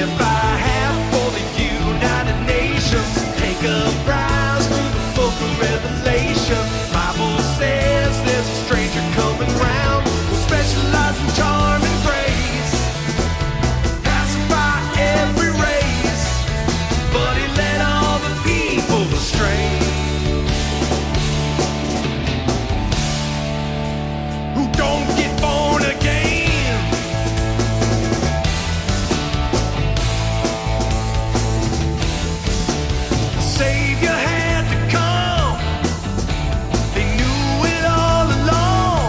tip I have for the United Nations. Take a prize through the book of Revelation. Bible says there's a stranger coming round who specializes in charm and grace. Pacify every race, but he led all the people astray. Who don't get born again? The Savior had to come. They knew it all along,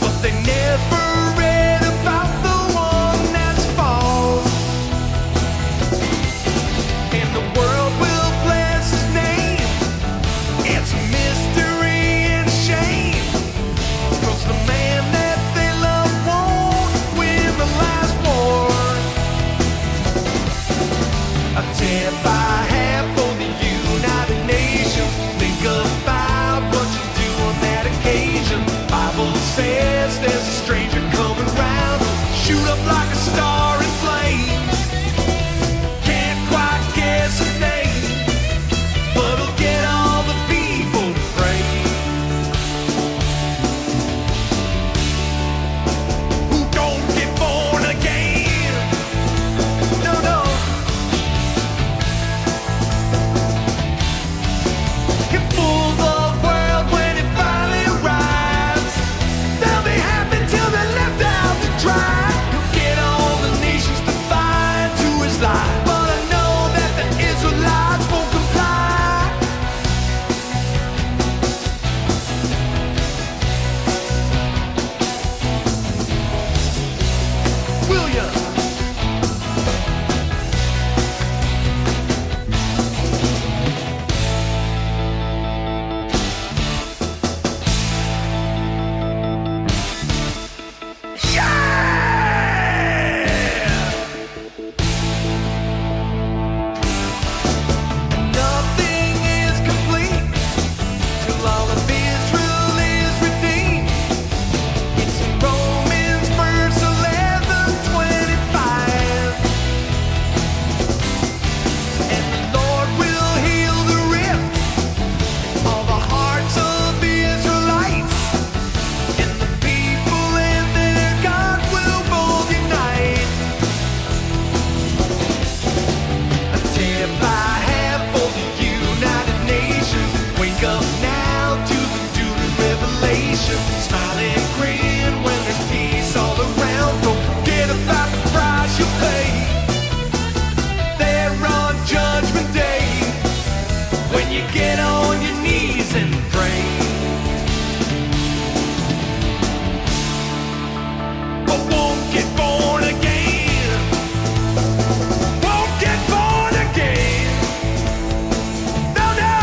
but they never read about the one that's false. And the world will bless his name. It's a mystery and shame, 'cause the man that they love won't win the last war. A tip I have for the United Nations. Think about what you do on that occasion. Bible says there's a stranger coming round. Shoot up like a star in flames. Can't quite guess his name, but he'll get all the people to pray. Who don't get born again? No, no. He'll fool the world when it finally arrives. They'll be happy till they're left out to dry. He'll get all the nations to fight to his life, but I know that the Israelites won't comply. Will ya? Nothing is complete till all of Israel is redeemed. It's in Romans verse 11:25. And the Lord will heal the rift in all the hearts of the Israelites, and the people and their God will both unite. A tip I have for the United Nations. Wake up now to the dude of Revelation. Smile and grin when there's peace all around. Don't forget about the price you pay there on Judgment Day, when you get on your knees and pray. But won't get born again. Won't get born again. No, no.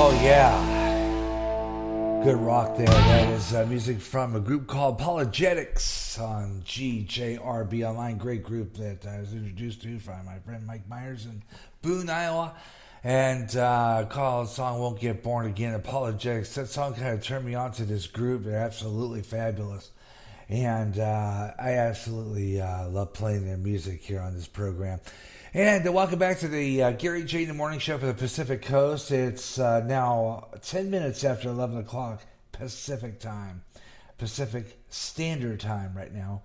Oh yeah. Good rock there. That is music from a group called Apologetics on GJRB Online. Great group that I was introduced to by my friend Mike Myers in Boone, Iowa. And called song Won't Get Born Again, Apologetics. That song kind of turned me on to this group. They're absolutely fabulous. And I absolutely love playing their music here on this program. And welcome back to the Gary J. in the Morning Show for the Pacific Coast. It's now 10 minutes after 11 o'clock Pacific time, Pacific Standard Time right now.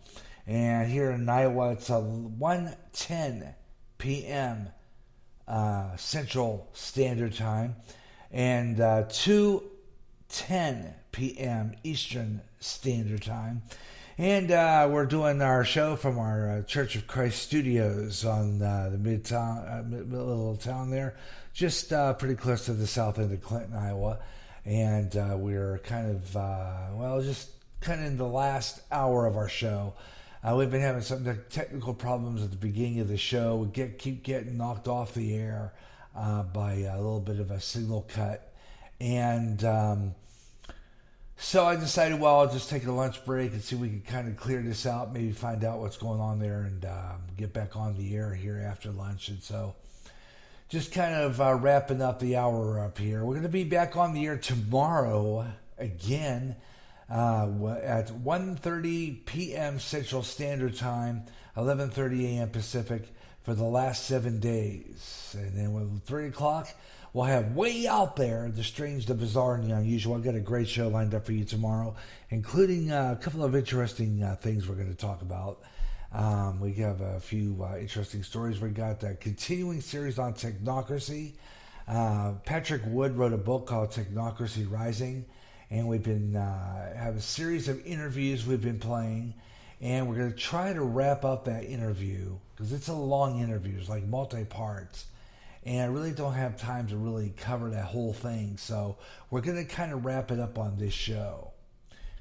And here in Iowa, it's 1:10 p.m. Central Standard Time and 2:10 p.m. Eastern Standard Time. And we're doing our show from our Church of Christ studios on the little town there, just pretty close to the south end of Clinton, Iowa. And we're kind of, just kind of in the last hour of our show. We've been having some technical problems at the beginning of the show. We keep getting knocked off the air by a little bit of a signal cut. And so I decided, I'll just take a lunch break and see if we can kind of clear this out, maybe find out what's going on there and get back on the air here after lunch. And so just kind of wrapping up the hour up here. We're going to be back on the air tomorrow again at 1:30 p.m. Central Standard Time, 11:30 a.m. Pacific for the last 7 days. And then at 3 o'clock, we'll have Way Out There, the strange, the bizarre, and the unusual. I've got a great show lined up for you tomorrow, including a couple of interesting things we're going to talk about. We have a few interesting stories. We got a continuing series on technocracy. Patrick Wood wrote a book called Technocracy Rising, and we've been have a series of interviews we've been playing, and we're going to try to wrap up that interview because it's a long interview. It's like multi-parts. And I really don't have time to really cover that whole thing. So we're going to kind of wrap it up on this show.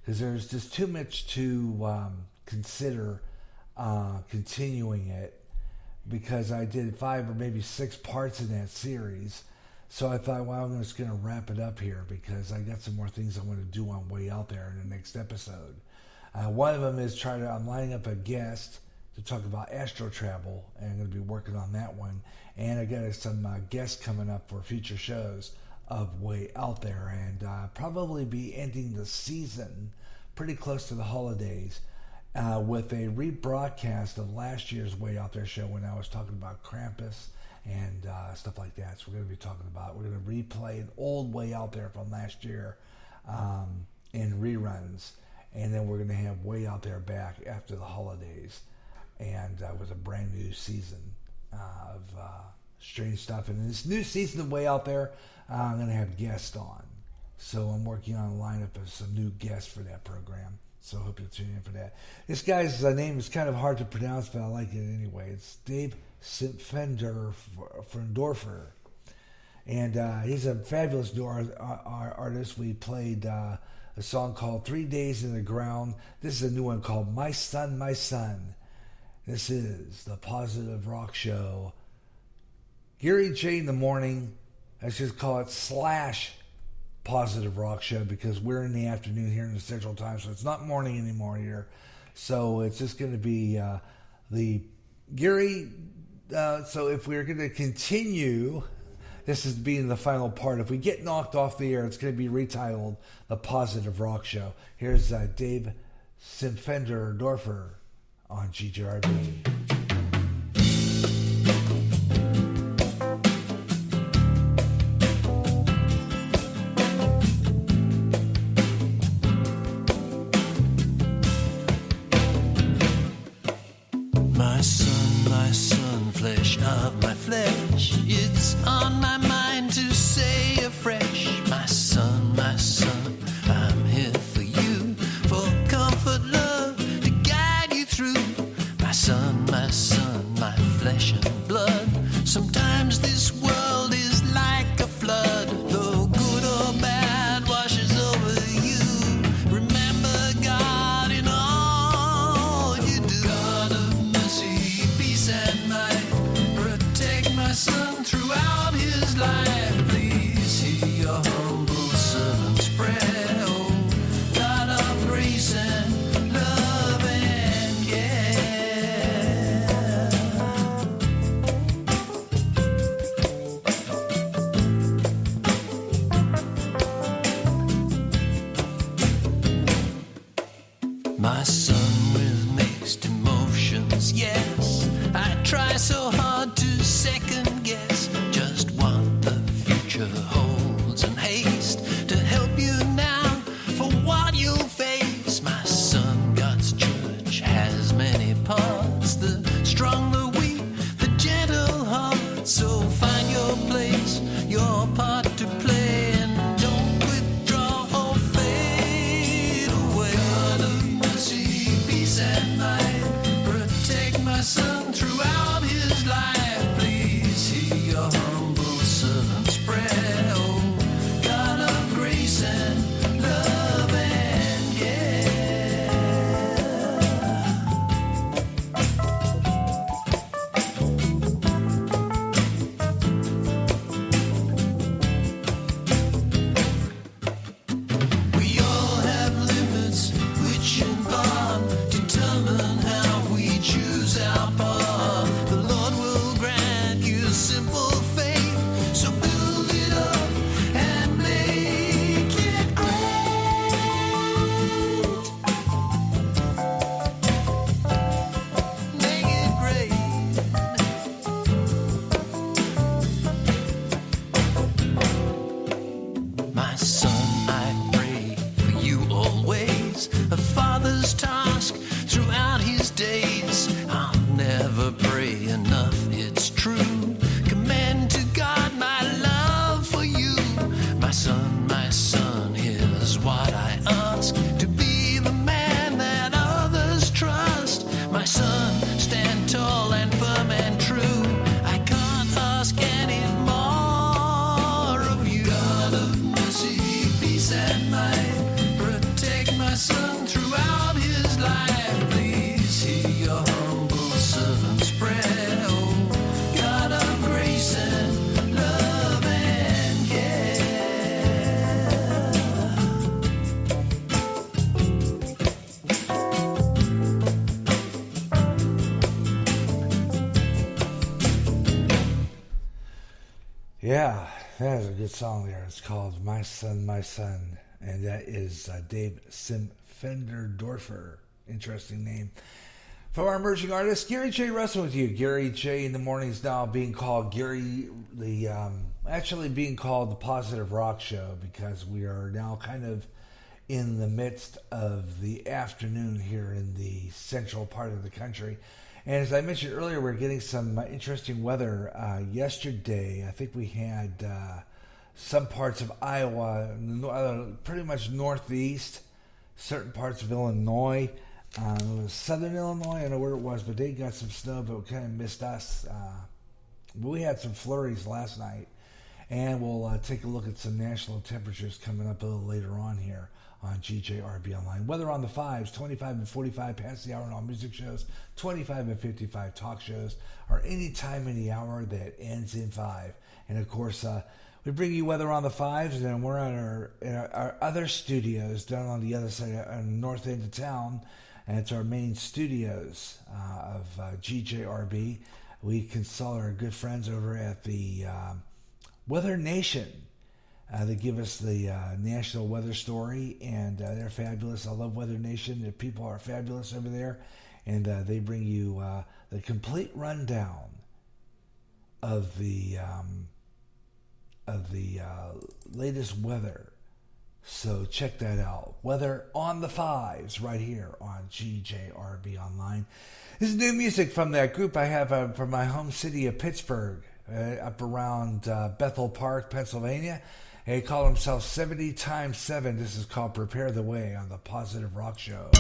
Because there's just too much to consider continuing it. Because I did 5 or maybe 6 parts in that series. So I thought, I'm just going to wrap it up here. Because I got some more things I want to do on Way Out There in the next episode. One of them is I'm lining up a guest to talk about astro travel, and I'm going to be working on that one. And I got some guests coming up for future shows of Way Out There, and probably be ending the season pretty close to the holidays with a rebroadcast of last year's Way Out There show when I was talking about Krampus and stuff like that. So we're going to be we're going to replay an old Way Out There from last year in reruns, and then we're going to have Way Out There back after the holidays. And with a brand new season of strange stuff. And in this new season of Way Out There, I'm going to have guests on. So I'm working on a lineup of some new guests for that program. So I hope you'll tune in for that. This guy's name is kind of hard to pronounce, but I like it anyway. It's Dave Simpfendorfer. And he's a fabulous new artist. We played a song called 3 Days in the Ground. This is a new one called My Son, My Son. This is the Positive Rock Show. Gary J in the Morning. Let's just call it / Positive Rock Show because we're in the afternoon here in the Central Time, so it's not morning anymore here. So it's just going to be the Gary. So if we're going to continue, this is being the final part. If we get knocked off the air, it's going to be retitled The Positive Rock Show. Here's Dave Simpfendorfer on GJRB. My son, flesh of my flesh, it's on my mind to say afresh, my son, I'm here for you, for comfort, love, to guide you through. My son, My son with mixed emotions, yes. I try so hard to second guess just what the future holds and haste to help you now for what you'll face. My son, God's church has many parts, the strong, the weak, the gentle heart. So find your place, your part to play, and don't withdraw or fade away. God of mercy, peace and light, protect my son throughout his life. Please hear your humble servant's prayer. Oh, God of grace and love and care. We all have limits which in part determine how we choose our path. The Lord will grant you simple faith, so build it up and make it great. Make it great. My son, I pray for you always, a father's task throughout his days. I'll never pray enough, it's true. Commend to God my love for you. My son, here's what I ask: to be the man that others trust. My son, stand tall and firm and true. I can't ask any more of you. God of mercy, peace and light, protect my son throughout his life. Please hear your humble servant's prayer. Oh, God of grace and love and care. Yeah, that is a good song there. It's called My Son, and that is Dave Simfenderdorfer. Interesting name. From our emerging artist, Gary J. Russell with you. Gary J. in the mornings now being called actually being called the Positive Rock Show, because we are now kind of in the midst of the afternoon here in the central part of the country. And as I mentioned earlier, we're getting some interesting weather. Yesterday, I think we had some parts of Iowa, pretty much northeast, certain parts of Illinois, southern Illinois, I don't know where it was, but they got some snow, but kind of missed us. But we had some flurries last night, and we'll take a look at some national temperatures coming up a little later on here on GJRB Online. Weather on the 5s, 25 and 45 past the hour on all music shows, 25 and 55 talk shows, or any time, any hour that ends in 5. And of course, we bring you weather on the 5s, and then we're on our other studios down on the other side, on the north end of town, and it's our main studios of GJRB. We consult our good friends over at the Weather Nation. They give us the national weather story, and they're fabulous. I love Weather Nation. The people are fabulous over there, and they bring you the complete rundown of the latest weather. So check that out. Weather on the 5s right here on GJRB Online. This is new music from that group I have from my home city of Pittsburgh, up around Bethel Park, Pennsylvania. They call themselves 70 times 7. This is called Prepare the Way on the Positive Rock Show.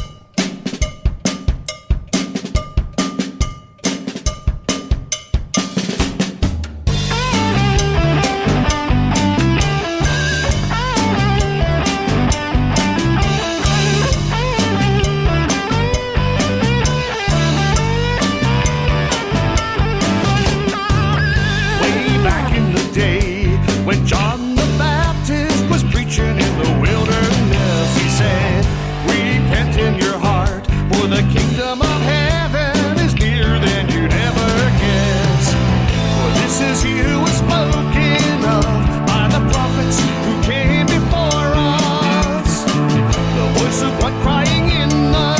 Way back in the day when John the Baptist was preaching in the wilderness, he said, repent in your heart, for the kingdom of heaven is nearer than you'd ever guess. For this is he who was spoken of by the prophets who came before us. The voice of one crying in the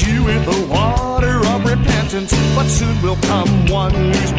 you with the water of repentance, but soon will come one whose